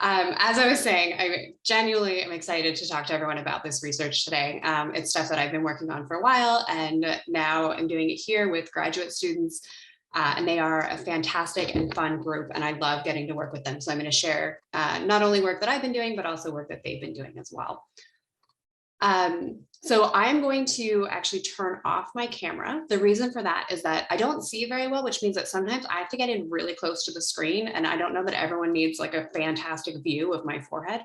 As I was saying, I genuinely am excited to talk to everyone about this research today. It's stuff that I've been working on for a while, and now I'm doing it here with graduate students, and they are a fantastic and fun group, and I love getting to work with them. So I'm going to share not only work that I've been doing, but also work that they've been doing as well. So I'm going to actually turn off my camera. The reason for that is that I don't see very well, which means that sometimes I have to get in really close to the screen, and I don't know that everyone needs like a fantastic view of my forehead.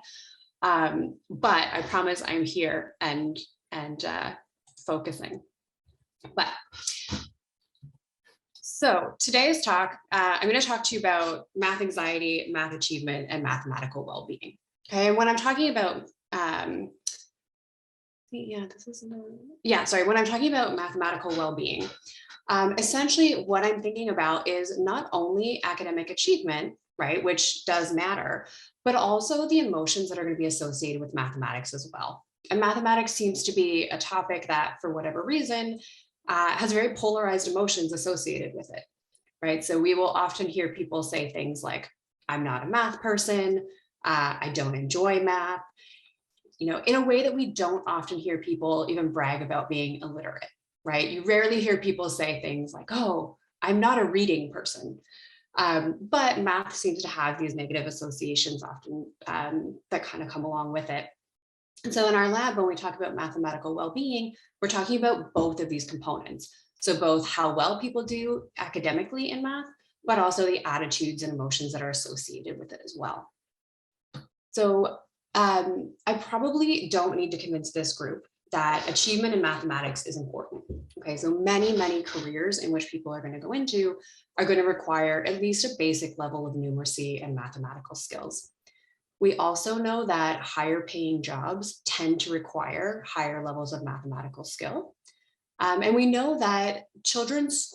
But I promise I'm here and focusing. But so today's talk, I'm going to talk to you about math anxiety, math achievement, and mathematical well-being. Okay, and when I'm talking about when I'm talking about mathematical well-being, essentially what I'm thinking about is not only academic achievement, right, which does matter, but also the emotions that are going to be associated with mathematics as well. And mathematics seems to be a topic that, for whatever reason, has very polarized emotions associated with it, right? So we will often hear people say things like, I'm not a math person, I don't enjoy math, in a way that we don't often hear people even brag about being illiterate, right? You rarely hear people say things like, oh, I'm not a reading person. But math seems to have these negative associations often that kind of come along with it. And so in our lab, when we talk about mathematical well-being, we're talking about both of these components. So both how well people do academically in math, but also the attitudes and emotions that are associated with it as well. So I probably don't need to convince this group that achievement in mathematics is important. Okay, so many careers in which people are going to go into are going to require at least a basic level of numeracy and mathematical skills. We also know that higher paying jobs tend to require higher levels of mathematical skill. And we know that children's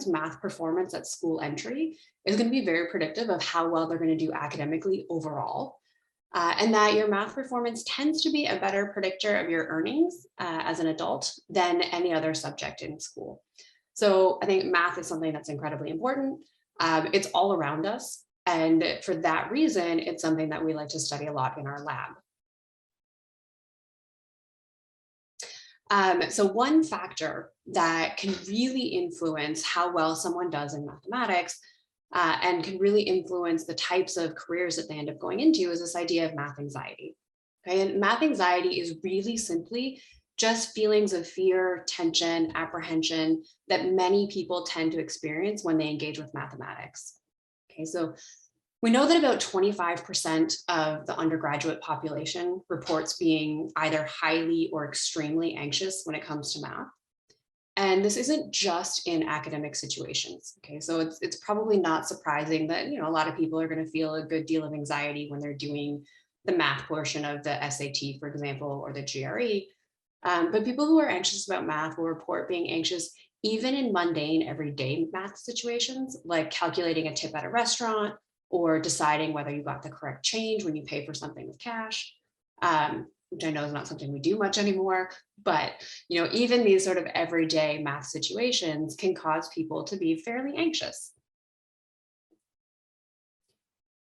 math performance at school entry is going to be very predictive of how well they're going to do academically overall. And that your math performance tends to be a better predictor of your earnings as an adult than any other subject in school. So I think math is something that's incredibly important. It's all around us. And for that reason, it's something that we like to study a lot in our lab. So one factor that can really influence how well someone does in mathematics and can really influence the types of careers that they end up going into is this idea of math anxiety. Okay, and math anxiety is really simply just feelings of fear, tension, apprehension that many people tend to experience when they engage with mathematics. Okay, so we know that about 25% of the undergraduate population reports being either highly or extremely anxious when it comes to math. And this isn't just in academic situations. Okay, so it's probably not surprising that a lot of people are going to feel a good deal of anxiety when they're doing the math portion of the SAT, for example, or the GRE. But people who are anxious about math will report being anxious even in mundane, everyday math situations, like calculating a tip at a restaurant or deciding whether you got the correct change when you pay for something with cash. Which I know is not something we do much anymore, but even these sort of everyday math situations can cause people to be fairly anxious.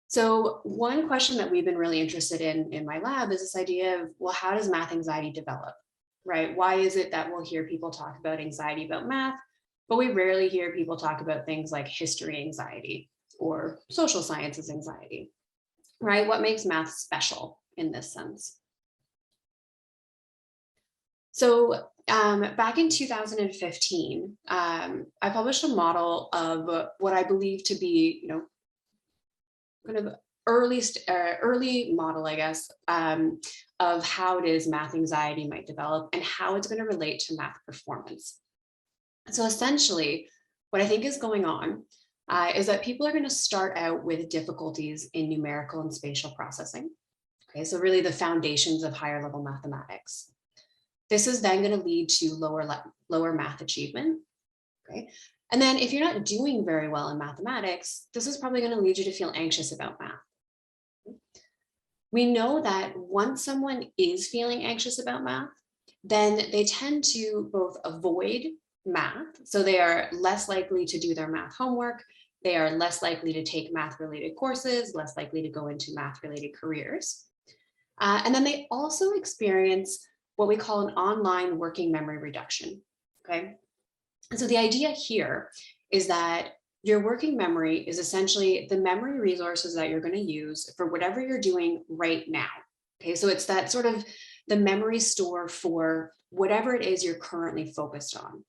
So one question that we've been really interested in my lab is this idea of, well, how does math anxiety develop, right? Why is it that we'll hear people talk about anxiety about math, but we rarely hear people talk about things like history anxiety or social sciences anxiety, right? What makes math special in this sense? So back in 2015, I published a model of what I believe to be, kind of early model, I guess, of how it is math anxiety might develop and how it's going to relate to math performance. So essentially, what I think is going on is that people are going to start out with difficulties in numerical and spatial processing. Okay, so really the foundations of higher level mathematics. This is then going to lead to lower math achievement. Okay, and then if you're not doing very well in mathematics, this is probably going to lead you to feel anxious about math. We know that once someone is feeling anxious about math, then they tend to both avoid math, so they are less likely to do their math homework, They are less likely to take math-related courses, less likely to go into math-related careers. And then they also experience what we call an online working memory reduction, okay? And so the idea here is that your working memory is essentially the memory resources that you're going to use for whatever you're doing right now. Okay, so it's that sort of the memory store for whatever it is you're currently focused on.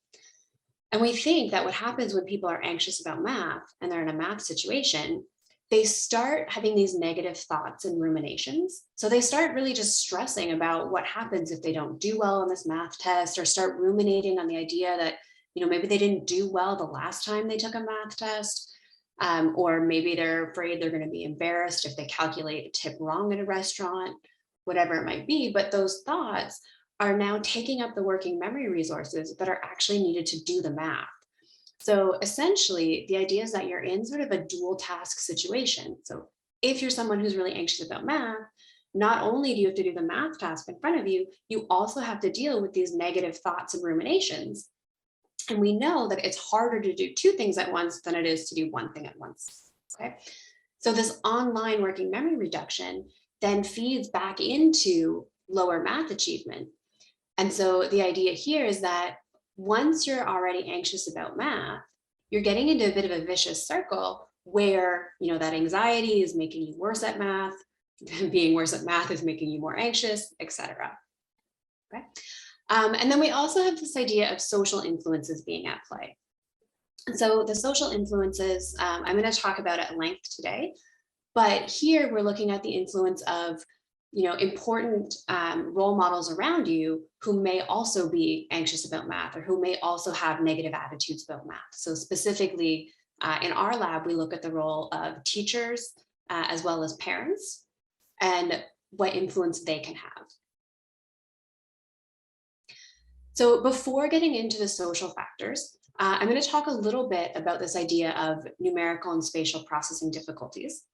And we think that what happens when people are anxious about math and they're in a math situation, they start having these negative thoughts and ruminations. So they start really just stressing about what happens if they don't do well on this math test, or start ruminating on the idea that maybe they didn't do well the last time they took a math test, or maybe they're afraid they're going to be embarrassed if they calculate a tip wrong at a restaurant, whatever it might be. But those thoughts are now taking up the working memory resources that are actually needed to do the math. So essentially, the idea is that you're in sort of a dual task situation. So if you're someone who's really anxious about math, not only do you have to do the math task in front of you, you also have to deal with these negative thoughts and ruminations. And we know that it's harder to do two things at once than it is to do one thing at once, okay? So this online working memory reduction then feeds back into lower math achievement. And so the idea here is that once you're already anxious about math, you're getting into a bit of a vicious circle where, that anxiety is making you worse at math, being worse at math is making you more anxious, etc. Okay. And then we also have this idea of social influences being at play. And so the social influences, I'm going to talk about at length today, but here we're looking at the influence of, important role models around you who may also be anxious about math, or who may also have negative attitudes about math. So specifically in our lab, we look at the role of teachers as well as parents and what influence they can have. So before getting into the social factors, I'm going to talk a little bit about this idea of numerical and spatial processing difficulties.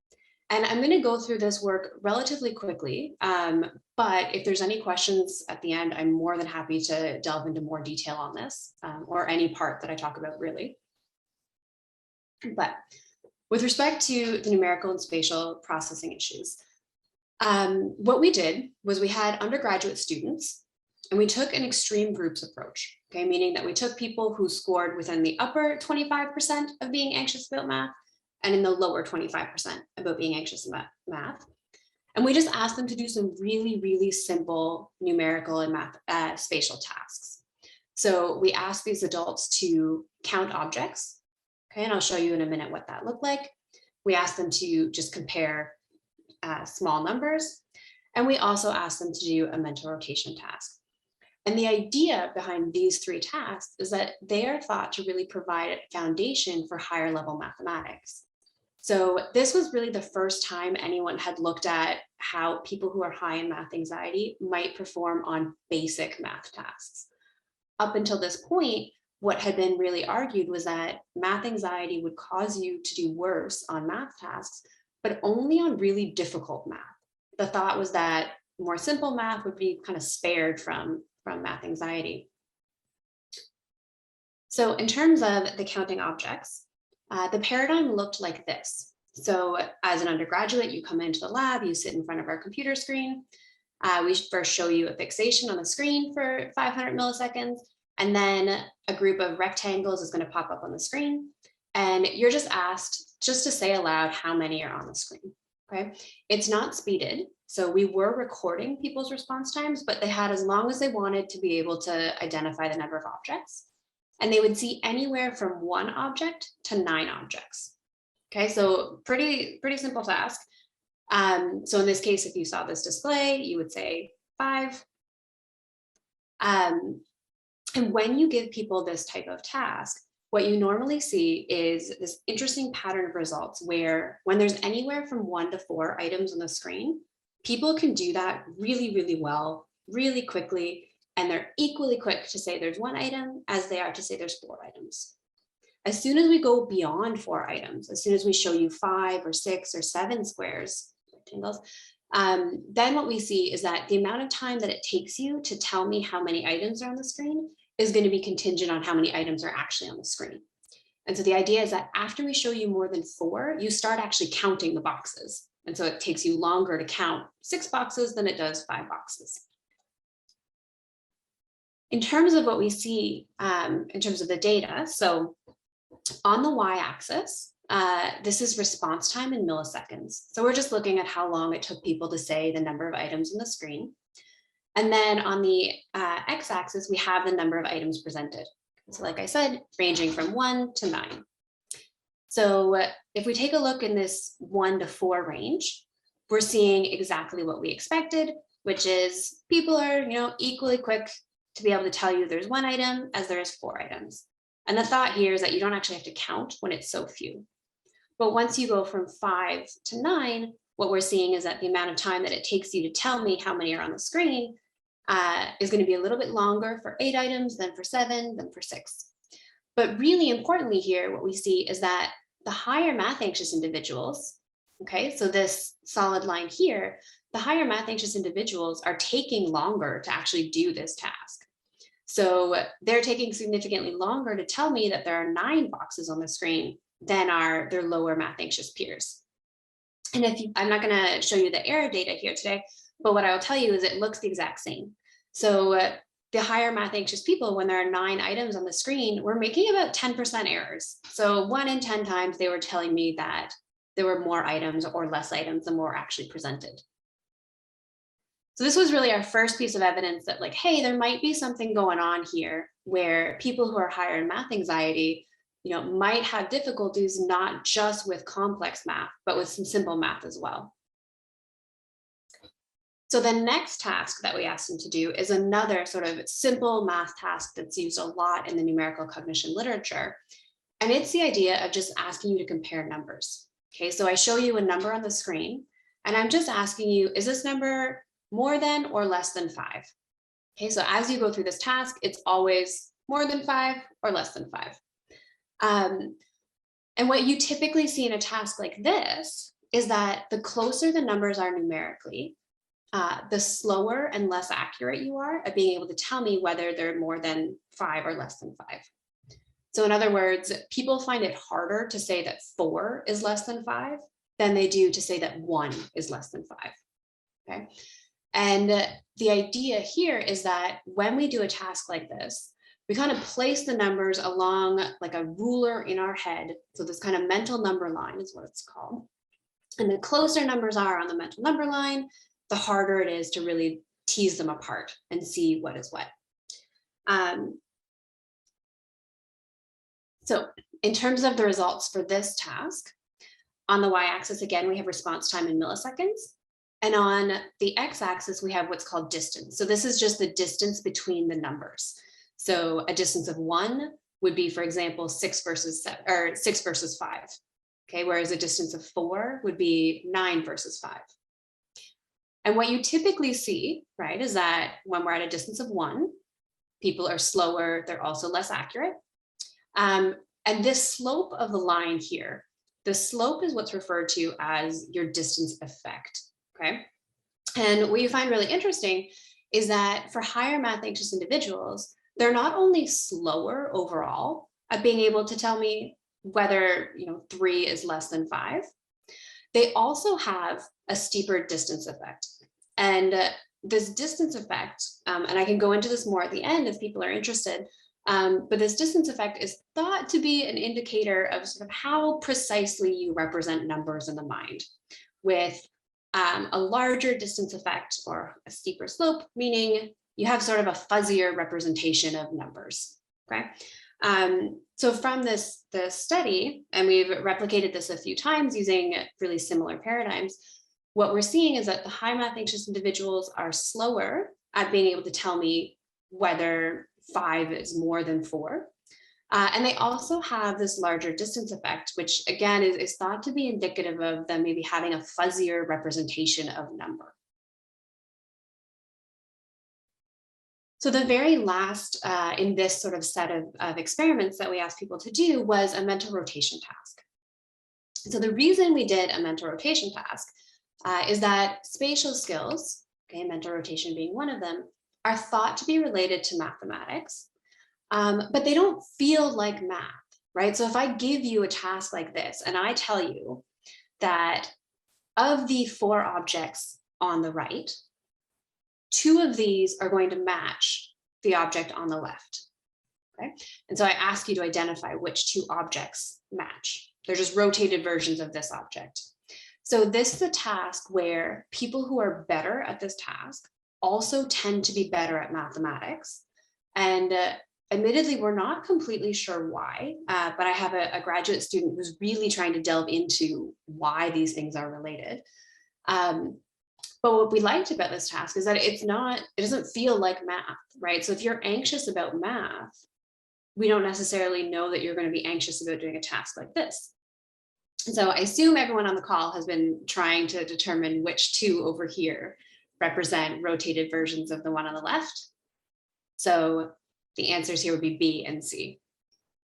And I'm going to go through this work relatively quickly, but if there's any questions at the end, I'm more than happy to delve into more detail on this, or any part that I talk about really. But with respect to the numerical and spatial processing issues, what we did was we had undergraduate students, and we took an extreme groups approach, okay, meaning that we took people who scored within the upper 25% of being anxious about math and in the lower 25% about being anxious about math. And we just asked them to do some really, really simple numerical and math spatial tasks. So we asked these adults to count objects, okay, and I'll show you in a minute what that looked like. We asked them to just compare small numbers, and we also asked them to do a mental rotation task. And the idea behind these three tasks is that they are thought to really provide a foundation for higher level mathematics. So this was really the first time anyone had looked at how people who are high in math anxiety might perform on basic math tasks. Up until this point, what had been really argued was that math anxiety would cause you to do worse on math tasks, but only on really difficult math. The thought was that more simple math would be kind of spared from math anxiety. So in terms of the counting objects, the paradigm looked like this. So as an undergraduate, you come into the lab, you sit in front of our computer screen. We first show you a fixation on the screen for 500 milliseconds, and then a group of rectangles is going to pop up on the screen. And you're just asked just to say aloud how many are on the screen. Okay, it's not speeded. So we were recording people's response times, but they had as long as they wanted to be able to identify the number of objects. And they would see anywhere from 1 object to 9 objects. Okay, so pretty simple task. So in this case, if you saw this display, you would say 5. And when you give people this type of task, what you normally see is this interesting pattern of results where when there's anywhere from 1 to 4 items on the screen, people can do that really, really well, really quickly, and they're equally quick to say there's 1 item as they are to say there's 4 items. As soon as we go beyond 4 items, as soon as we show you 5 or 6 or 7 squares, rectangles, then what we see is that the amount of time that it takes you to tell me how many items are on the screen is going to be contingent on how many items are actually on the screen. And so the idea is that after we show you more than 4, you start actually counting the boxes. And so it takes you longer to count 6 boxes than it does 5 boxes. In terms of what we see in terms of the data, so on the y-axis, this is response time in milliseconds. So we're just looking at how long it took people to say the number of items on the screen. And then on the x-axis, we have the number of items presented. So like I said, ranging from 1 to 9. So if we take a look in this 1 to 4 range, we're seeing exactly what we expected, which is people are, equally quick to be able to tell you there's 1 item as there is 4 items. And the thought here is that you don't actually have to count when it's so few. But once you go from 5 to 9, what we're seeing is that the amount of time that it takes you to tell me how many are on the screen is going to be a little bit longer for 8 items than for 7, than for 6. But really importantly here, what we see is that the higher math anxious individuals, okay, so this solid line here, the higher math anxious individuals are taking longer to actually do this task. So they're taking significantly longer to tell me that there are 9 boxes on the screen than are their lower math anxious peers. And I'm not going to show you the error data here today, but what I will tell you is it looks the exact same. So the higher math anxious people, when there are 9 items on the screen, we're making about 10% errors. So 1 in 10 times they were telling me that there were more items or less items than were actually presented. So this was really our first piece of evidence that like, hey, there might be something going on here where people who are higher in math anxiety, might have difficulties not just with complex math, but with some simple math as well. So the next task that we asked them to do is another sort of simple math task that's used a lot in the numerical cognition literature. And it's the idea of just asking you to compare numbers. Okay, so I show you a number on the screen, and I'm just asking you, is this number more than or less than 5? Okay, so as you go through this task, it's always more than 5 or less than 5. And what you typically see in a task like this is that the closer the numbers are numerically, the slower and less accurate you are at being able to tell me whether they're more than 5 or less than 5. So in other words, people find it harder to say that 4 is less than 5 than they do to say that 1 is less than 5. Okay. And the idea here is that when we do a task like this, we kind of place the numbers along like a ruler in our head. So this kind of mental number line is what it's called. And the closer numbers are on the mental number line, the harder it is to really tease them apart and see what is what. So in terms of the results for this task, on the y-axis, again, we have response time in milliseconds. And on the x-axis, we have what's called distance. So this is just the distance between the numbers. So a distance of 1 would be, for example, 6 versus 7, or 6 versus 5. Okay, whereas a distance of 4 would be 9 versus 5. And what you typically see, right, is that when we're at a distance of 1, people are slower, they're also less accurate. And this slope of the line here, the slope is what's referred to as your distance effect, okay? And what you find really interesting is that for higher math anxious individuals, they're not only slower overall at being able to tell me whether 3 is less than 5, they also have a steeper distance effect. And this distance effect, and I can go into this more at the end if people are interested, but this distance effect is thought to be an indicator of sort of how precisely you represent numbers in the mind, with a larger distance effect or a steeper slope, meaning you have sort of a fuzzier representation of numbers, okay? So from the study, and we've replicated this a few times using really similar paradigms, what we're seeing is that the high math anxious individuals are slower at being able to tell me whether 5 is more than 4. And they also have this larger distance effect, which again is thought to be indicative of them maybe having a fuzzier representation of number. So the very last in this sort of set of experiments that we asked people to do was a mental rotation task. So the reason we did a mental rotation task is that spatial skills, okay, mental rotation being one of them, are thought to be related to mathematics, but they don't feel like math. right? So if I give you a task like this and I tell you that of the 4 objects on the right, 2 of these are going to match the object on the left. Okay. And so I ask you to identify which 2 objects match. They're just rotated versions of this object. So this is a task where people who are better at this task also tend to be better at mathematics. And admittedly, we're not completely sure why, but I have a graduate student who's really trying to delve into why these things are related. But what we liked about this task is that it doesn't feel like math, right? So if you're anxious about math, we don't necessarily know that you're going to be anxious about doing a task like this. So I assume everyone on the call has been trying to determine which 2 over here represent rotated versions of the one on the left. So the answers here would be B and C.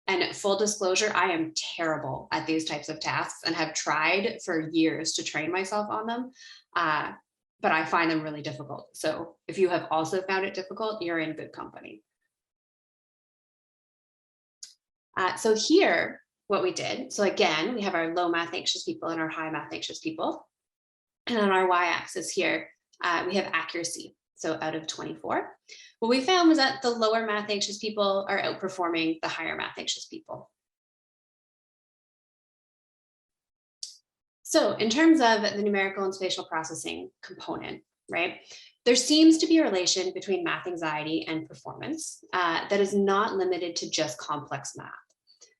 And full disclosure, I am terrible at these types of tasks and have tried for years to train myself on them, but I find them really difficult. So if you have also found it difficult, you're in good company. So here, what we did, so again, we have our low math anxious people and our high math anxious people. And on our y-axis here, we have accuracy. So out of 24, what we found was that the lower math anxious people are outperforming the higher math anxious people. So in terms of the numerical and spatial processing component, right, there seems to be a relation between math anxiety and performance that is not limited to just complex math.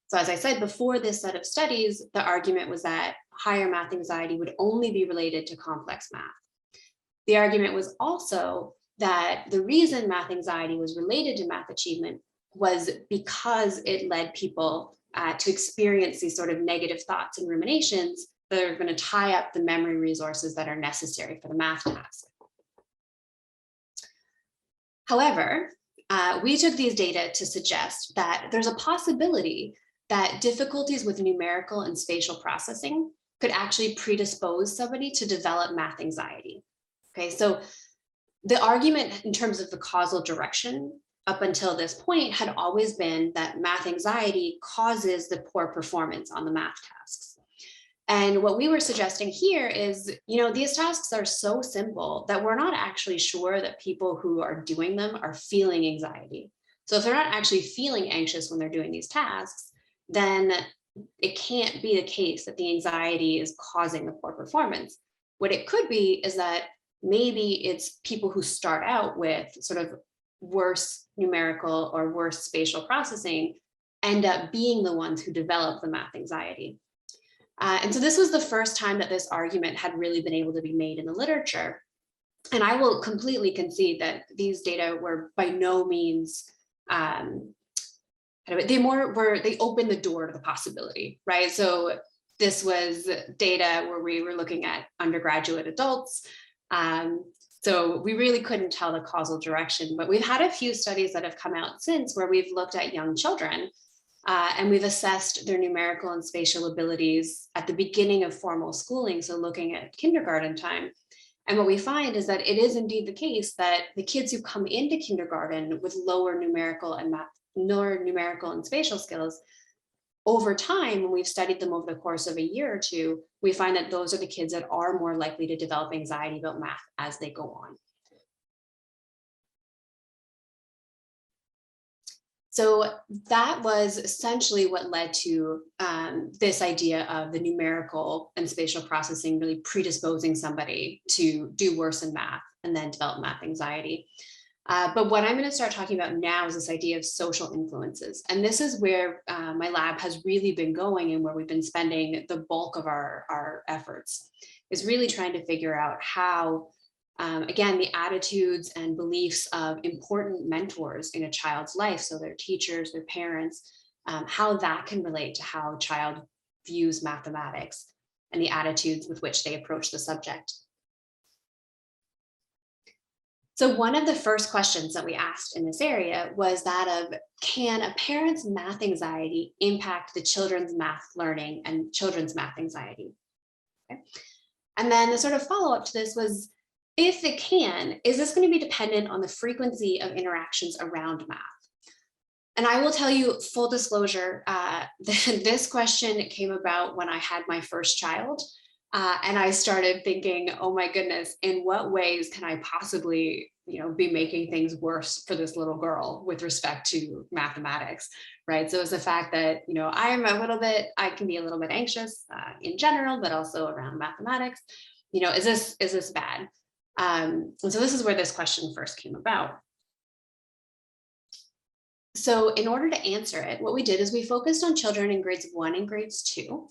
So as I said before this set of studies, the argument was that higher math anxiety would only be related to complex math. The argument was also that the reason math anxiety was related to math achievement was because it led people to experience these sort of negative thoughts and ruminations that are going to tie up the memory resources that are necessary for the math task. However, we took these data to suggest that there's a possibility that difficulties with numerical and spatial processing could actually predispose somebody to develop math anxiety. Okay, so the argument in terms of the causal direction up until this point had always been that math anxiety causes the poor performance on the math tasks. And what we were suggesting here is, these tasks are so simple that we're not actually sure that people who are doing them are feeling anxiety. So if they're not actually feeling anxious when they're doing these tasks, then it can't be the case that the anxiety is causing the poor performance. What it could be is that maybe it's people who start out with sort of worse numerical or worse spatial processing end up being the ones who develop the math anxiety. And so this was the first time that this argument had really been able to be made in the literature. And I will completely concede that these data were by no means, they opened the door to the possibility, right? So this was data where we were looking at undergraduate adults. So we really couldn't tell the causal direction, but we've had a few studies that have come out since where we've looked at young children and we've assessed their numerical and spatial abilities at the beginning of formal schooling, so looking at kindergarten time. And what we find is that it is indeed the case that the kids who come into kindergarten with lower numerical and spatial skills, over time, when we've studied them over the course of a year or two, we find that those are the kids that are more likely to develop anxiety about math as they go on. So that was essentially what led to this idea of the numerical and spatial processing really predisposing somebody to do worse in math and then develop math anxiety. But what I'm going to start talking about now is this idea of social influences. And this is where my lab has really been going and where we've been spending the bulk of our efforts, is really trying to figure out how, again, the attitudes and beliefs of important mentors in a child's life, so their teachers, their parents, how that can relate to how a child views mathematics and the attitudes with which they approach the subject. So one of the first questions that we asked in this area was that of, can a parent's math anxiety impact the children's math learning and children's math anxiety? Okay. And then the sort of follow-up to this was, if it can, is this going to be dependent on the frequency of interactions around math? And I will tell you, full disclosure, this question came about when I had my first child. And I started thinking, oh my goodness, in what ways can I possibly, be making things worse for this little girl with respect to mathematics, right? So it's the fact that, I can be a little bit anxious in general, but also around mathematics. Is this bad? And so this is where this question first came about. So in order to answer it, what we did is we focused on children in grades 1 and grades 2.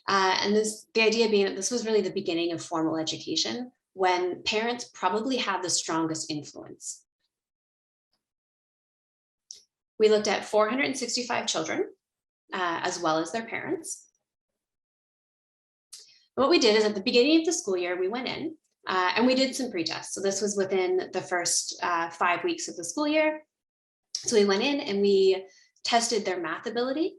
And the idea being that this was really the beginning of formal education, when parents probably have the strongest influence. We looked at 465 children, as well as their parents. What we did is at the beginning of the school year, we went in and we did some pre-tests. So this was within the first 5 weeks of the school year. So we went in and we tested their math ability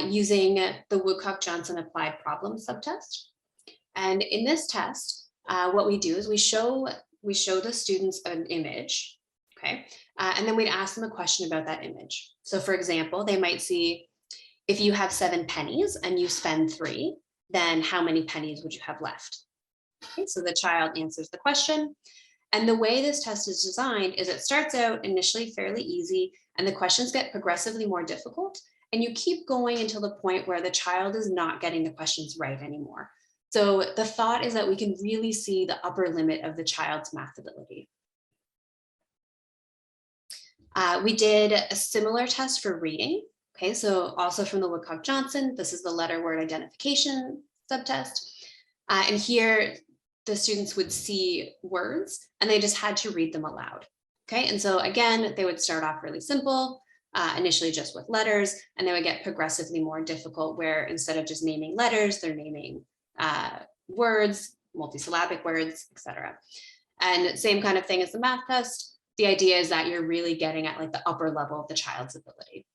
using the Woodcock-Johnson applied problem subtest. And in this test, what we do is we show the students an image, okay? And then we'd ask them a question about that image. So for example, they might see, if you have 7 pennies and you spend 3, then how many pennies would you have left? Okay, so the child answers the question. And the way this test is designed is it starts out initially fairly easy, and the questions get progressively more difficult. And you keep going until the point where the child is not getting the questions right anymore. So the thought is that we can really see the upper limit of the child's math ability. We did a similar test for reading. Okay, so also from the Woodcock-Johnson, this is the letter word identification subtest. And here, the students would see words and they just had to read them aloud. Okay, and so again, they would start off really simple, initially just with letters, and they would get progressively more difficult where instead of just naming letters, they're naming words, multisyllabic words, etc. And same kind of thing as the math test. The idea is that you're really getting at like the upper level of the child's ability.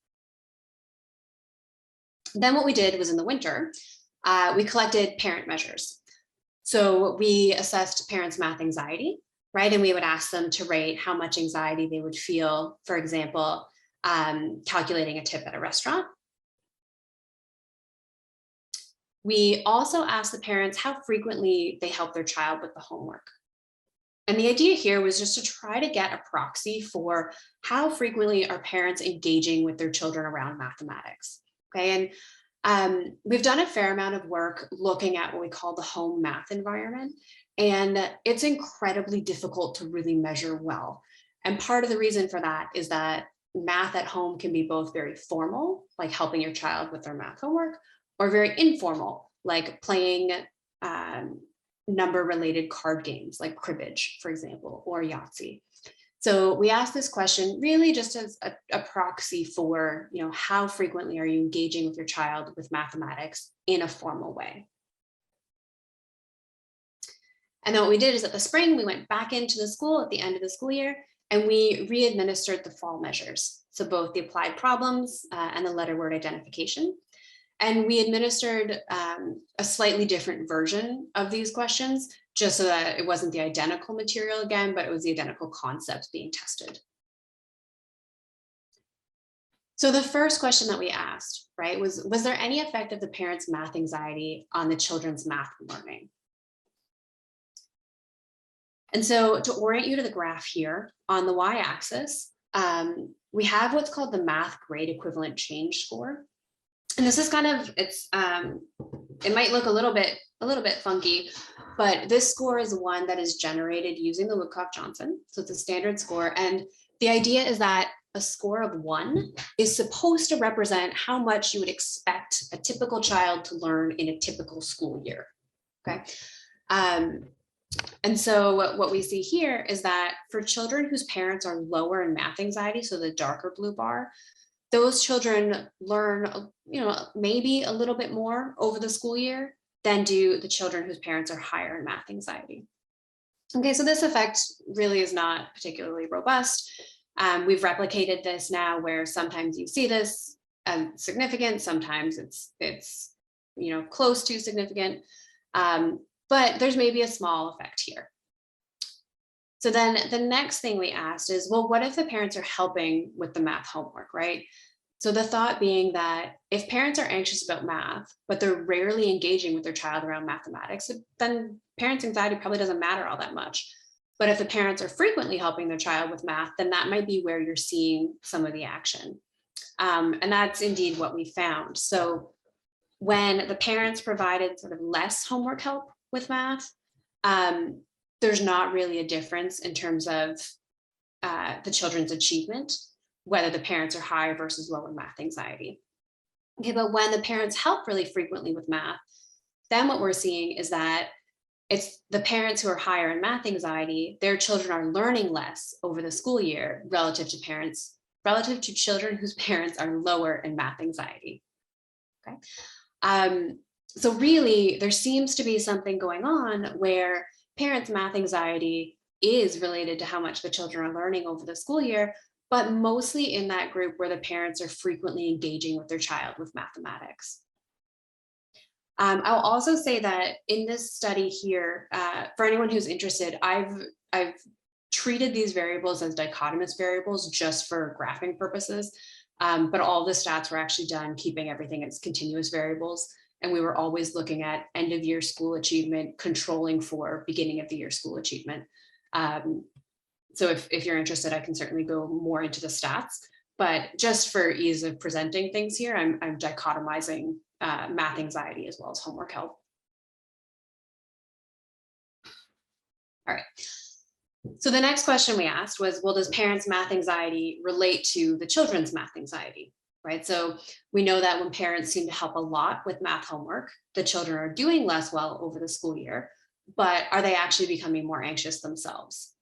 Then what we did was in the winter, we collected parent measures. So we assessed parents' math anxiety, right? And we would ask them to rate how much anxiety they would feel, for example, calculating a tip at a restaurant. We also asked the parents how frequently they help their child with the homework. And the idea here was just to try to get a proxy for how frequently are parents engaging with their children around mathematics, okay? And we've done a fair amount of work looking at what we call the home math environment, and it's incredibly difficult to really measure well. And part of the reason for that is that math at home can be both very formal, like helping your child with their math homework, or very informal, like playing number-related card games like cribbage, for example, or Yahtzee. So we asked this question really just as a proxy for, how frequently are you engaging with your child with mathematics in a formal way. And then what we did is at the spring, we went back into the school at the end of the school year, and we re-administered the fall measures. So both the applied problems and the letter word identification. And we administered a slightly different version of these questions, just so that it wasn't the identical material again, but it was the identical concepts being tested. So the first question that we asked, right, was there any effect of the parents' math anxiety on the children's math learning? And so to orient you to the graph here, on the y-axis, we have what's called the math grade equivalent change score. And this is kind of, it might look a little bit funky, but this score is one that is generated using the Woodcock-Johnson. So it's a standard score. And the idea is that a score of 1 is supposed to represent how much you would expect a typical child to learn in a typical school year, okay? And so what we see here is that for children whose parents are lower in math anxiety, so the darker blue bar, those children learn, maybe a little bit more over the school year than do the children whose parents are higher in math anxiety. Okay, so this effect really is not particularly robust. We've replicated this now where sometimes you see this significant, sometimes it's close to significant, but there's maybe a small effect here. So then the next thing we asked is, well, what if the parents are helping with the math homework, right? So the thought being that if parents are anxious about math, but they're rarely engaging with their child around mathematics, then parents' anxiety probably doesn't matter all that much. But if the parents are frequently helping their child with math, then that might be where you're seeing some of the action. And that's indeed what we found. So when the parents provided sort of less homework help with math, there's not really a difference in terms of the children's achievement, whether the parents are high versus low in math anxiety. Okay, but when the parents help really frequently with math, then what we're seeing is that it's the parents who are higher in math anxiety, their children are learning less over the school year relative to children whose parents are lower in math anxiety. Okay. So really, there seems to be something going on where parents' math anxiety is related to how much the children are learning over the school year, but mostly in that group where the parents are frequently engaging with their child with mathematics. I'll also say that in this study here, for anyone who's interested, I've treated these variables as dichotomous variables just for graphing purposes, but all the stats were actually done keeping everything as continuous variables. And we were always looking at end of year school achievement, controlling for beginning of the year school achievement. So if you're interested, I can certainly go more into the stats, but just for ease of presenting things here, I'm dichotomizing math anxiety as well as homework help. All right. So the next question we asked was, well, does parents' math anxiety relate to the children's math anxiety, right? So we know that when parents seem to help a lot with math homework, the children are doing less well over the school year, but are they actually becoming more anxious themselves?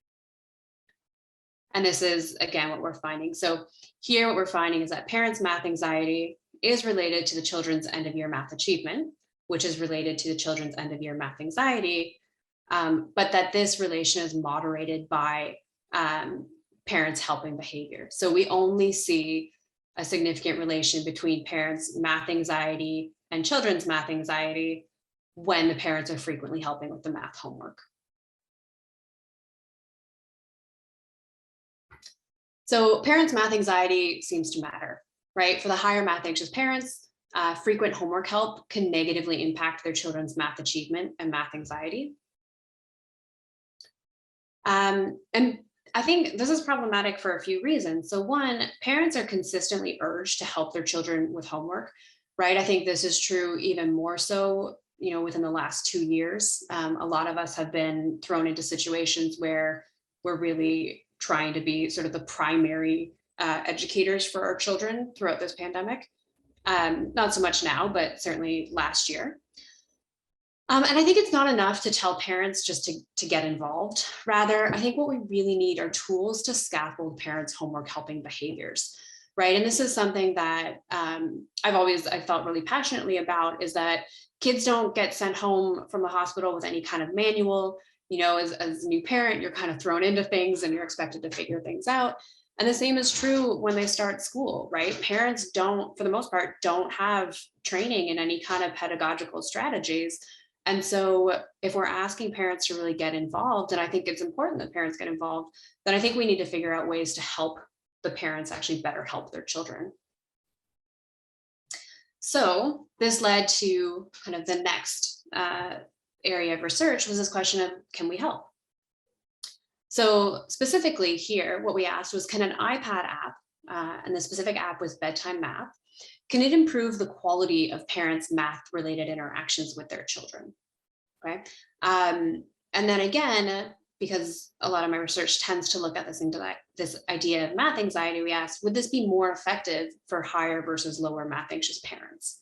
And this is, again, what we're finding. So here what we're finding is that parents' math anxiety is related to the children's end of year math achievement, which is related to the children's end of year math anxiety, but that this relation is moderated by parents' helping behavior. So we only see a significant relation between parents' math anxiety and children's math anxiety when the parents are frequently helping with the math homework. So parents' math anxiety seems to matter, right? For the higher math anxious parents, frequent homework help can negatively impact their children's math achievement and math anxiety. And I think this is problematic for a few reasons. So one, parents are consistently urged to help their children with homework, right? I think this is true even more so, within the last 2 years. A lot of us have been thrown into situations where we're really trying to be sort of the primary educators for our children throughout this pandemic. Not so much now, but certainly last year. And I think it's not enough to tell parents just to get involved. Rather, I think what we really need are tools to scaffold parents' homework helping behaviors, right? And this is something that I've felt really passionately about, is that kids don't get sent home from the hospital with any kind of manual. As a new parent, you're kind of thrown into things and you're expected to figure things out. And the same is true when they start school, right? Parents don't, for the most part, don't have training in any kind of pedagogical strategies. And so if we're asking parents to really get involved, and I think it's important that parents get involved, then I think we need to figure out ways to help the parents actually better help their children. So this led to kind of the next area of research, was this question of, can we help? So specifically here, what we asked was, can an iPad app, and the specific app was Bedtime Math, can it improve the quality of parents' math-related interactions with their children? Okay. And then again, because a lot of my research tends to look at this idea of math anxiety, we asked, would this be more effective for higher versus lower math anxious parents?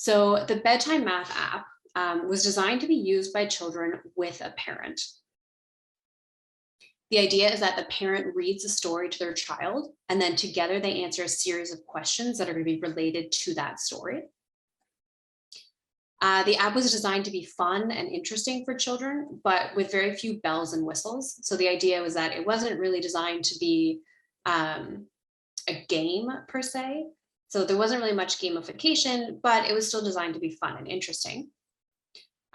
So the Bedtime Math app was designed to be used by children with a parent. The idea is that the parent reads a story to their child, and then together they answer a series of questions that are going to be related to that story. The app was designed to be fun and interesting for children, but with very few bells and whistles. So the idea was that it wasn't really designed to be a game per se. So there wasn't really much gamification, but it was still designed to be fun and interesting.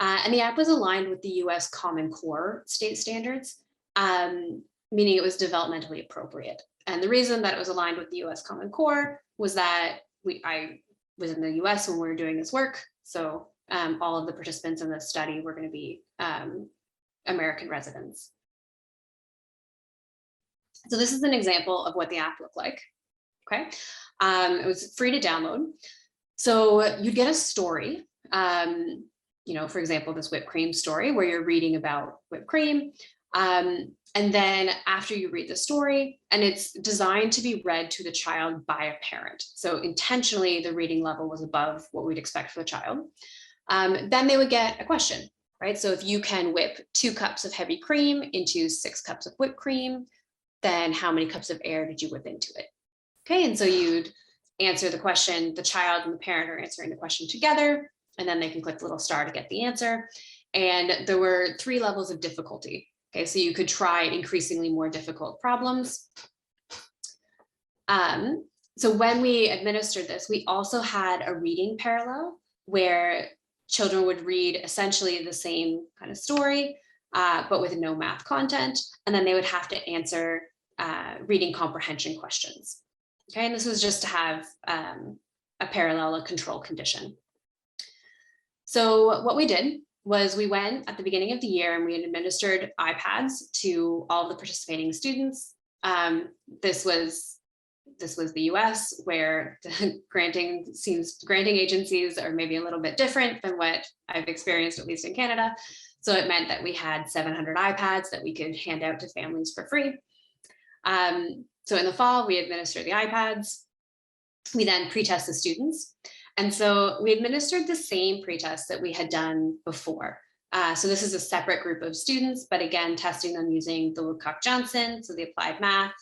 And the app was aligned with the US Common Core state standards, meaning it was developmentally appropriate. And the reason that it was aligned with the US Common Core was that I was in the US when we were doing this work. So all of the participants in this study were going to be American residents. So this is an example of what the app looked like. Okay, it was free to download. So you'd get a story, for example, this whipped cream story where you're reading about whipped cream. And then after you read the story, and it's designed to be read to the child by a parent. So intentionally, the reading level was above what we'd expect for the child. Then they would get a question, right? So if you can whip 2 cups of heavy cream into 6 cups of whipped cream, then how many cups of air did you whip into it? Okay, and so you'd answer the question, the child and the parent are answering the question together, and then they can click the little star to get the answer. And there were 3 levels of difficulty. Okay, so you could try increasingly more difficult problems. So when we administered this, we also had a reading parallel where children would read essentially the same kind of story, but with no math content. And then they would have to answer reading comprehension questions. Okay, and this was just to have a parallel, a control condition. So what we did was we went at the beginning of the year and we had administered iPads to all the participating students. This was the US, where the granting agencies are maybe a little bit different than what I've experienced, at least in Canada. So it meant that we had 700 iPads that we could hand out to families for free. So in the fall, we administered the iPads. We then pre-test the students. And so we administered the same pretest that we had done before. So this is a separate group of students, but again, testing them using the Woodcock-Johnson, so the applied math,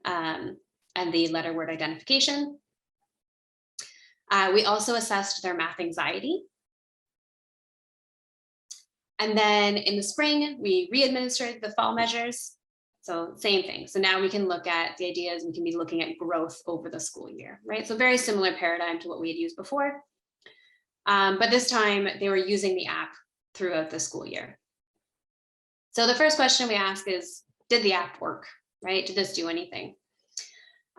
and the letter word identification. We also assessed their math anxiety. And then in the spring, we re-administered the fall measures. So same thing. So now we can look at the ideas, we can be looking at growth over the school year, right? So very similar paradigm to what we had used before. But this time they were using the app throughout the school year. So the first question we ask is, did the app work, right? Did this do anything?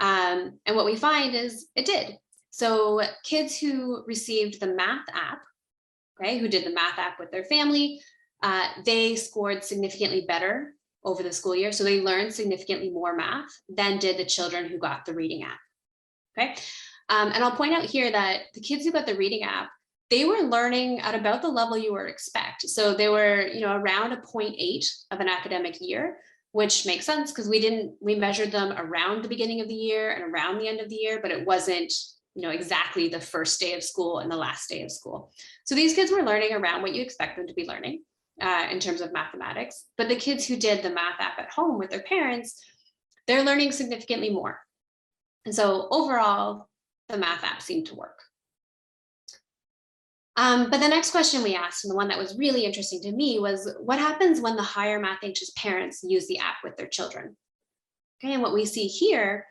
And what we find is it did. So kids who received the math app, okay, who did the math app with their family, they scored significantly better over the school year. So they learned significantly more math than did the children who got the reading app. Okay. And I'll point out here that the kids who got the reading app, they were learning at about the level you would expect. So they were, around a 0.8 of an academic year, which makes sense because we measured them around the beginning of the year and around the end of the year, but it wasn't, exactly the first day of school and the last day of school. So these kids were learning around what you expect them to be learning. In terms of mathematics, but the kids who did the math app at home with their parents, they're learning significantly more. And so overall, the math app seemed to work. But the next question we asked, and the one that was really interesting to me, was what happens when the higher math anxious parents use the app with their children? Okay, and what we see here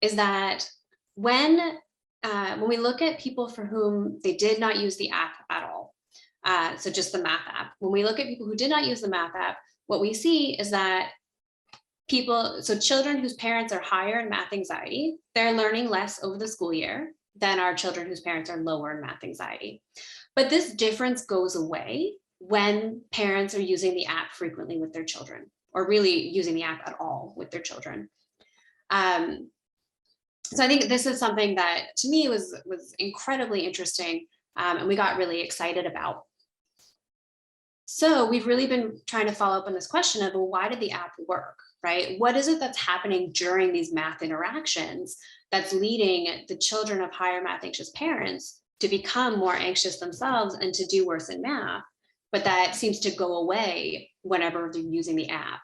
is that when we look at people for whom they did not use the app at all, so just the math app. When we look at people who did not use the math app, what we see is that children whose parents are higher in math anxiety, they're learning less over the school year than our children whose parents are lower in math anxiety. But this difference goes away when parents are using the app frequently with their children, or really using the app at all with their children. So I think this is something that to me was incredibly interesting, and we got really excited about. So we've really been trying to follow up on this question of, well, why did the app work, right? What is it that's happening during these math interactions that's leading the children of higher math anxious parents to become more anxious themselves and to do worse in math, but that seems to go away whenever they're using the app?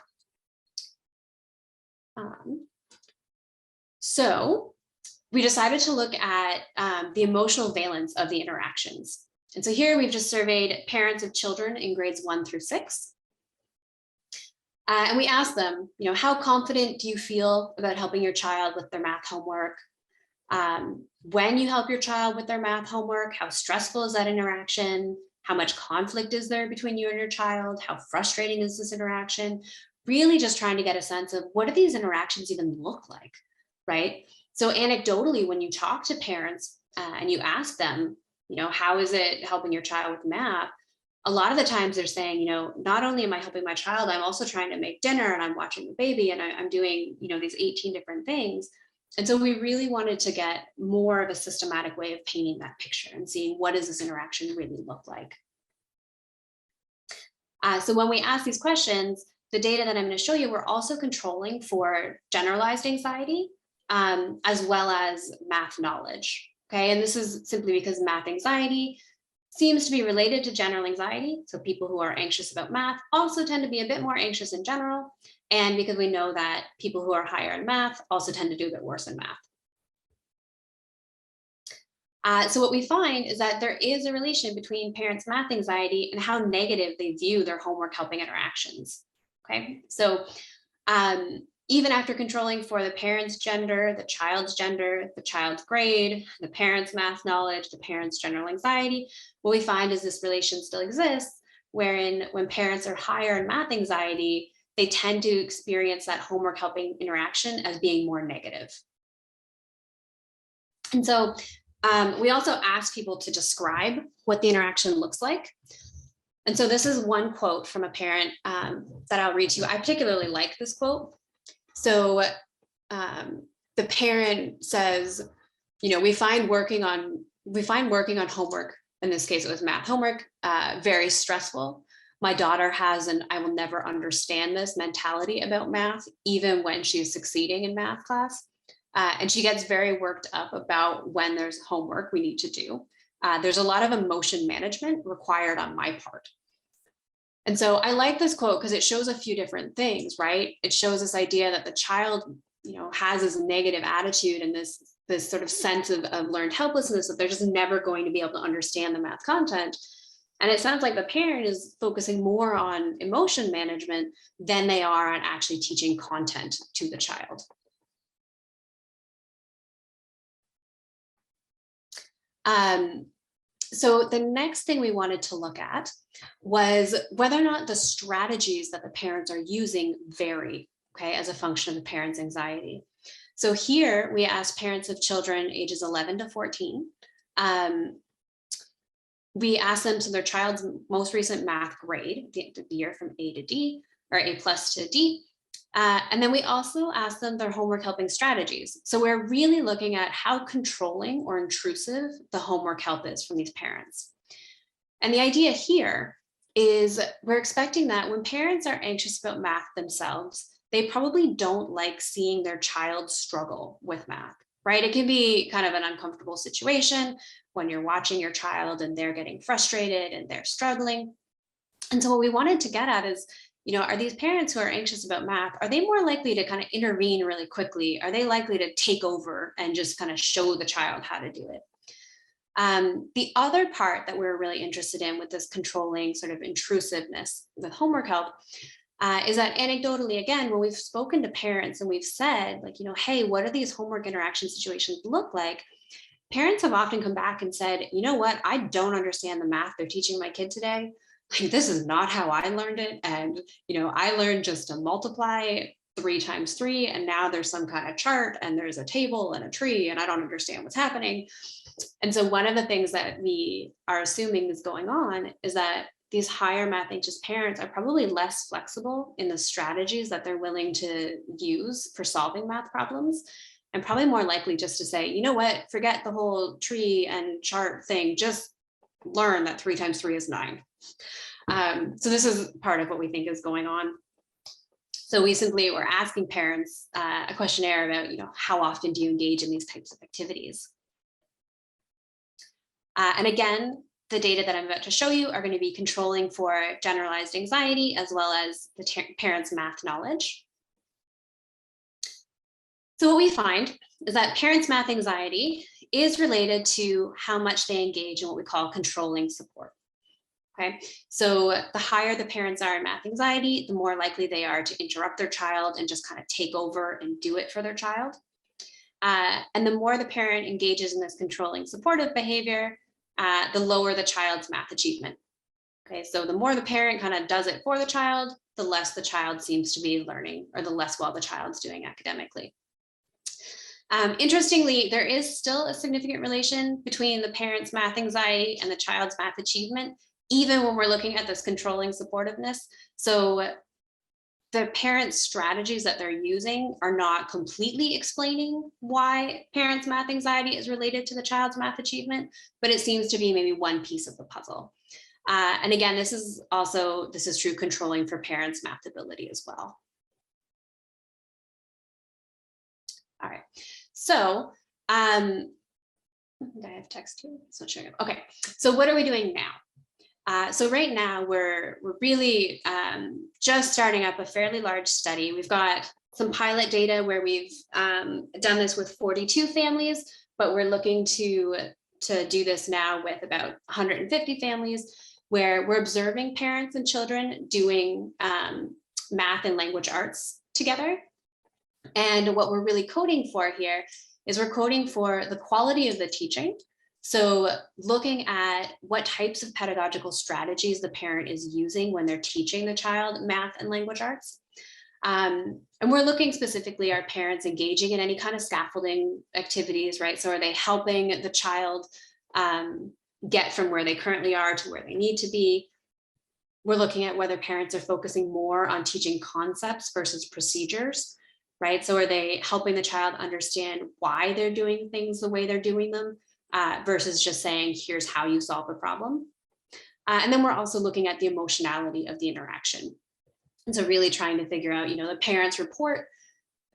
So we decided to look at the emotional valence of the interactions. And so here we've just surveyed parents of children in grades 1 through 6. And we asked them, how confident do you feel about helping your child with their math homework? When you help your child with their math homework, how stressful is that interaction? How much conflict is there between you and your child? How frustrating is this interaction? Really just trying to get a sense of what do these interactions even look like, right? So anecdotally, when you talk to parents and you ask them, how is it helping your child with math? A lot of the times they're saying, not only am I helping my child, I'm also trying to make dinner and I'm watching the baby and I'm doing, these 18 different things. And so we really wanted to get more of a systematic way of painting that picture and seeing what does this interaction really look like. So when we ask these questions, the data that I'm going to show you, we're also controlling for generalized anxiety as well as math knowledge. Okay, and this is simply because math anxiety seems to be related to general anxiety. So people who are anxious about math also tend to be a bit more anxious in general. And because we know that people who are higher in math also tend to do a bit worse in math. So what we find is that there is a relation between parents' math anxiety and how negative they view their homework helping interactions. Okay, so even after controlling for the parent's gender, the child's grade, the parent's math knowledge, the parent's general anxiety, what we find is this relation still exists, wherein when parents are higher in math anxiety, they tend to experience that homework helping interaction as being more negative. And so we also ask people to describe what the interaction looks like. And so this is one quote from a parent that I'll read to you. I particularly like this quote. So the parent says, we find working on homework, in this case it was math homework, very stressful. My daughter has an I will never understand this mentality about math, even when she's succeeding in math class. And she gets very worked up about when there's homework we need to do. There's a lot of emotion management required on my part. And so I like this quote because it shows a few different things, right? It shows this idea that the child, has this negative attitude and this sort of sense of learned helplessness, that they're just never going to be able to understand the math content. And it sounds like the parent is focusing more on emotion management than they are on actually teaching content to the child. So the next thing we wanted to look at was whether or not the strategies that the parents are using vary, okay, as a function of the parent's anxiety. So here we asked parents of children ages 11 to 14. We asked them to their child's most recent math grade, the year from A to D, or A plus to D. And then we also asked them their homework helping strategies. So we're really looking at how controlling or intrusive the homework help is from these parents. And the idea here is we're expecting that when parents are anxious about math themselves, they probably don't like seeing their child struggle with math, right? It can be kind of an uncomfortable situation when you're watching your child and they're getting frustrated and they're struggling. And so what we wanted to get at is, are these parents who are anxious about math, are they more likely to kind of intervene really quickly? Are they likely to take over and just kind of show the child how to do it? The other part that we're really interested in with this controlling sort of intrusiveness with homework help is that anecdotally, again, when we've spoken to parents and we've said, like, hey, what do these homework interaction situations look like? Parents have often come back and said, you know what, I don't understand the math they're teaching my kid today. Like, this is not how I learned it. And, I learned just to multiply 3 times 3. And now there's some kind of chart and there's a table and a tree and I don't understand what's happening. And so one of the things that we are assuming is going on is that these higher math anxious parents are probably less flexible in the strategies that they're willing to use for solving math problems, and probably more likely just to say, you know what, forget the whole tree and chart thing, just learn that 3 times 3 is 9. So this is part of what we think is going on. So we simply were asking parents a questionnaire about, how often do you engage in these types of activities? And again, the data that I'm about to show you are going to be controlling for generalized anxiety as well as the parents' math knowledge. So what we find is that parents' math anxiety is related to how much they engage in what we call controlling support. Okay, so the higher the parents are in math anxiety, the more likely they are to interrupt their child and just kind of take over and do it for their child. And the more the parent engages in this controlling supportive behavior, the lower the child's math achievement. Okay, so the more the parent kind of does it for the child, the less the child seems to be learning, or the less well the child's doing academically. Interestingly, there is still a significant relation between the parent's math anxiety and the child's math achievement, even when we're looking at this controlling supportiveness. So the parents' strategies that they're using are not completely explaining why parents' math anxiety is related to the child's math achievement, but it seems to be maybe one piece of the puzzle. And again, this is true controlling for parents' math ability as well. All right, so I have text here, it's not showing up. Okay, so what are we doing now? So right now we're really just starting up a fairly large study. We've got some pilot data where we've done this with 42 families, but we're looking to do this now with about 150 families, where we're observing parents and children doing math and language arts together. And what we're really coding for here is we're coding for the quality of the teaching. So looking at what types of pedagogical strategies the parent is using when they're teaching the child math and language arts. And we're looking specifically, are parents engaging in any kind of scaffolding activities, right? So are they helping the child get from where they currently are to where they need to be? We're looking at whether parents are focusing more on teaching concepts versus procedures, right? So are they helping the child understand why they're doing things the way they're doing them versus just saying, here's how you solve a problem? And then we're also looking at the emotionality of the interaction. And so really trying to figure out, the parents report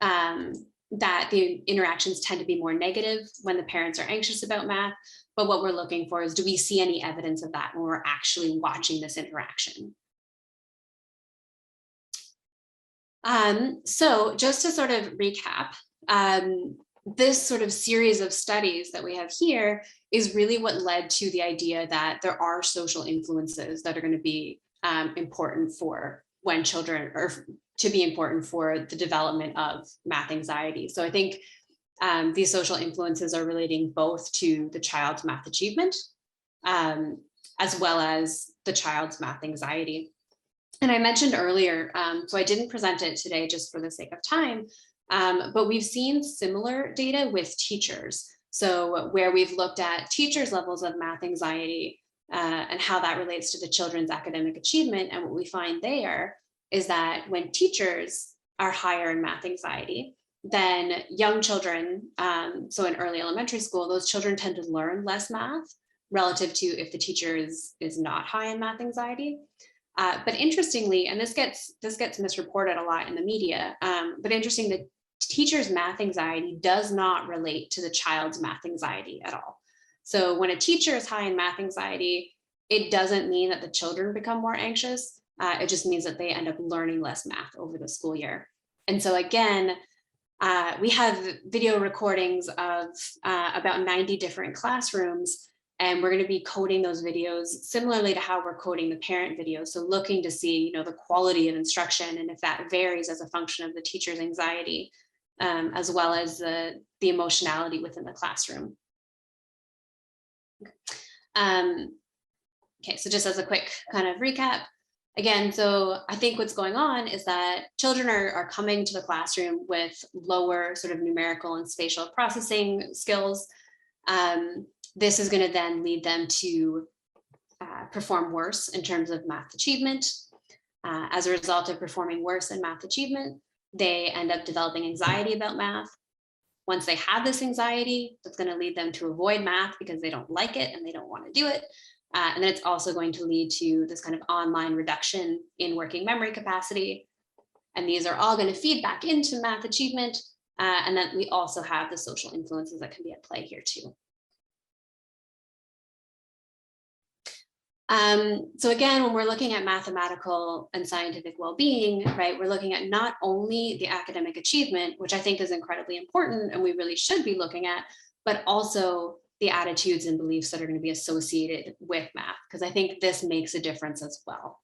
that the interactions tend to be more negative when the parents are anxious about math. But what we're looking for is, do we see any evidence of that when we're actually watching this interaction? So just to sort of recap, this sort of series of studies that we have here is really what led to the idea that there are social influences that are going to be important for when children, or to be important for the development of math anxiety. So I think these social influences are relating both to the child's math achievement as well as the child's math anxiety. And I mentioned earlier, so I didn't present it today just for the sake of time, but we've seen similar data with teachers. So where we've looked at teachers' levels of math anxiety and how that relates to the children's academic achievement. And what we find there is that when teachers are higher in math anxiety, then young children, so in early elementary school, those children tend to learn less math relative to if the teacher is not high in math anxiety. But interestingly, and this gets misreported a lot in the media, but interesting that teachers' math anxiety does not relate to the child's math anxiety at all. So when a teacher is high in math anxiety, it doesn't mean that the children become more anxious. It just means that they end up learning less math over the school year. And so again, we have video recordings of about 90 different classrooms, and we're going to be coding those videos similarly to how we're coding the parent videos. So looking to see, the quality of instruction and if that varies as a function of the teacher's anxiety, as well as the emotionality within the classroom. Okay, so just as a quick kind of recap, again, so I think what's going on is that children are coming to the classroom with lower sort of numerical and spatial processing skills. This is going to then lead them to perform worse in terms of math achievement. As a result of performing worse in math achievement, they end up developing anxiety about math. Once they have this anxiety, that's going to lead them to avoid math because they don't like it and they don't want to do it. And then it's also going to lead to this kind of online reduction in working memory capacity. And these are all going to feed back into math achievement. And then we also have the social influences that can be at play here too. So again, when we're looking at mathematical and scientific well-being, right, we're looking at not only the academic achievement, which I think is incredibly important and we really should be looking at, but also the attitudes and beliefs that are going to be associated with math, because I think this makes a difference as well.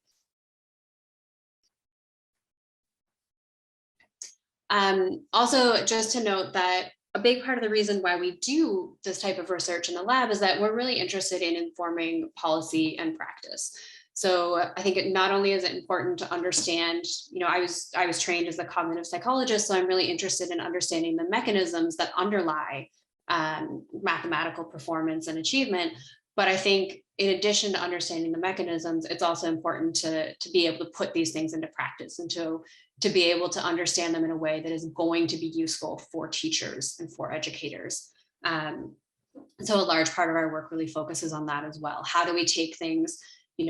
Also, just to note that a big part of the reason why we do this type of research in the lab is that we're really interested in informing policy and practice. So I think it not only is it important to understand, I was trained as a cognitive psychologist, so I'm really interested in understanding the mechanisms that underlie mathematical performance and achievement. But I think in addition to understanding the mechanisms, it's also important to be able to put these things into practice and to be able to understand them in a way that is going to be useful for teachers and for educators. So a large part of our work really focuses on that as well. How do we take things,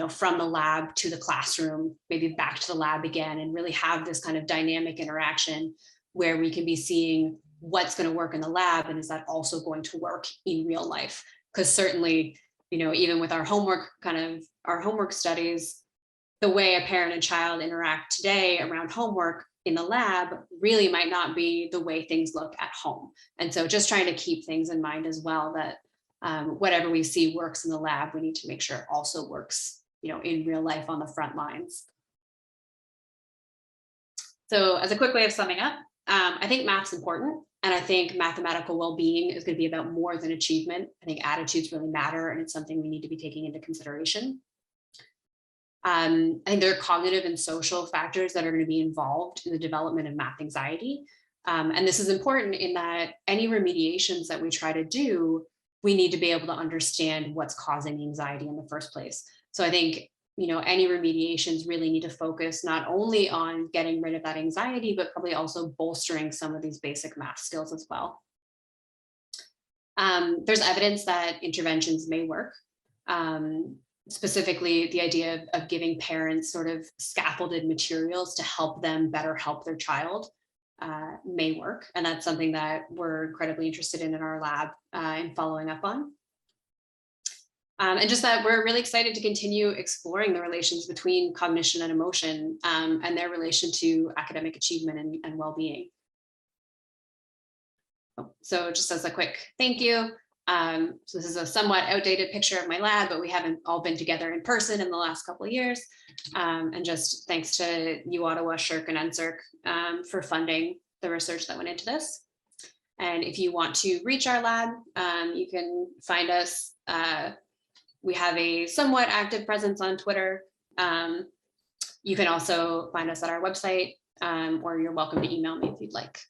from the lab to the classroom, maybe back to the lab again, and really have this kind of dynamic interaction where we can be seeing what's going to work in the lab, and is that also going to work in real life? Because certainly, even with our homework studies, the way a parent and child interact today around homework in the lab really might not be the way things look at home. And so just trying to keep things in mind as well, that whatever we see works in the lab, we need to make sure it also works, in real life on the front lines. So as a quick way of summing up, I think math's important. And I think mathematical well-being is going to be about more than achievement. I think attitudes really matter, and it's something we need to be taking into consideration. I think there are cognitive and social factors that are going to be involved in the development of math anxiety. And this is important in that any remediations that we try to do, we need to be able to understand what's causing anxiety in the first place. So I think, any remediations really need to focus not only on getting rid of that anxiety, but probably also bolstering some of these basic math skills as well. There's evidence that interventions may work. Specifically, the idea of giving parents sort of scaffolded materials to help them better help their child may work. And that's something that we're incredibly interested in our lab and following up on. And just that we're really excited to continue exploring the relations between cognition and emotion and their relation to academic achievement and well-being. So just as a quick thank you. So this is a somewhat outdated picture of my lab, but we haven't all been together in person in the last couple of years. And just thanks to U Ottawa, SSHRC, and NSERC for funding the research that went into this. And if you want to reach our lab, you can find us. We have a somewhat active presence on Twitter. You can also find us at our website, or you're welcome to email me if you'd like.